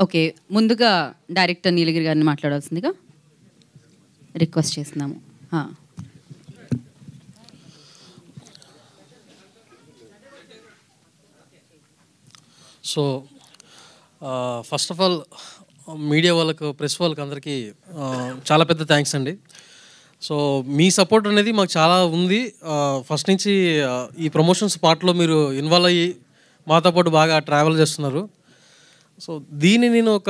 Okay, ముందుగా director నీలగిరి గారిని మాట్లాడాల్సిందిగా రిక్వెస్ట్ చేస్తున్నాము. So first of all media వాళ్ళకు, ప్రెస్ వాళ్ళకి అందరికీ చాలా పెద్ద థ్యాంక్స్ అండి. సో మీ సపోర్ట్ అనేది మాకు చాలా ఉంది. ఫస్ట్ నుంచి ఈ ప్రమోషన్స్ పార్ట్లో మీరు ఇన్వాల్వ్ అయ్యి మాతో పాటు బాగా ట్రావెల్ చేస్తున్నారు. సో దీన్ని నేను ఒక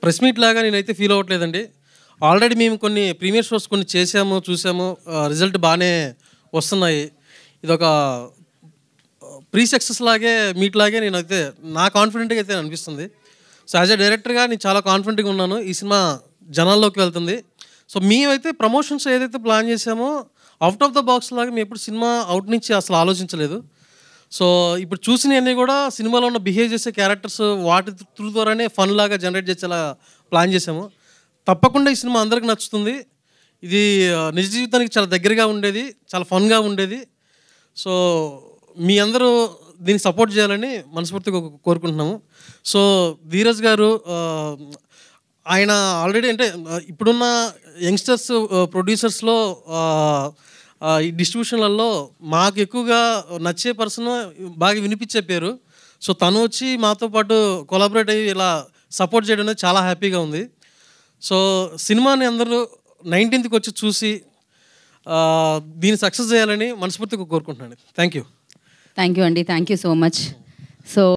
ప్రెస్ మీట్ లాగా నేనైతే ఫీల్ అవ్వట్లేదండి. ఆల్రెడీ మేము కొన్ని ప్రీమియర్ షోస్ కొన్ని చేసాము, చూసాము, రిజల్ట్ బాగానే వస్తున్నాయి. ఇదొక ప్రీ సక్సెస్ లాగే, మీట్ లాగే నేనైతే నా కాన్ఫిడెంట్గా అయితే అనిపిస్తుంది. సో యాజ్ ఎ డైరెక్టర్గా నేను చాలా కాన్ఫిడెంట్గా ఉన్నాను. ఈ సినిమా జనాల్లోకి వెళ్తుంది. సో మేమైతే ప్రమోషన్స్ ఏదైతే ప్లాన్ చేసామో అవుట్ ఆఫ్ ద బాక్స్ లాగా మేము ఎప్పుడు సినిమా అవుట్ నుంచి అసలు ఆలోచించలేదు. సో ఇప్పుడు చూసినవన్నీ కూడా సినిమాలో ఉన్న బిహేవ్ చేసే క్యారెక్టర్స్ వాటి త్రూ ద్వారానే ఫన్ లాగా జనరేట్ చేసేలా ప్లాన్ చేసాము. తప్పకుండా ఈ సినిమా అందరికి నచ్చుతుంది. ఇది నిజ జీవితానికి చాలా దగ్గరగా ఉండేది, చాలా ఫన్గా ఉండేది. సో మీ అందరూ దీన్ని సపోర్ట్ చేయాలని మనస్ఫూర్తిగా కోరుకుంటున్నాము. సో ధీరజ్ గారు ఆయన ఆల్రెడీ అంటే ఇప్పుడున్న యంగ్స్టర్స్ ప్రొడ్యూసర్స్లో ఈ డిస్ట్రిబ్యూషన్లలో మాకు ఎక్కువగా నచ్చే పర్సన్, బాగా వినిపించే పేరు. సో తను వచ్చి మాతో పాటు కొలాబరేట్ అయ్యి ఇలా సపోర్ట్ చేయడం అనేది చాలా హ్యాపీగా ఉంది. సో సినిమాని అందరూ 19th వచ్చి చూసి దీన్ని సక్సెస్ చేయాలని మనస్ఫూర్తిగా కోరుకుంటున్నాను. థ్యాంక్ యూ అండి, thank you so much. So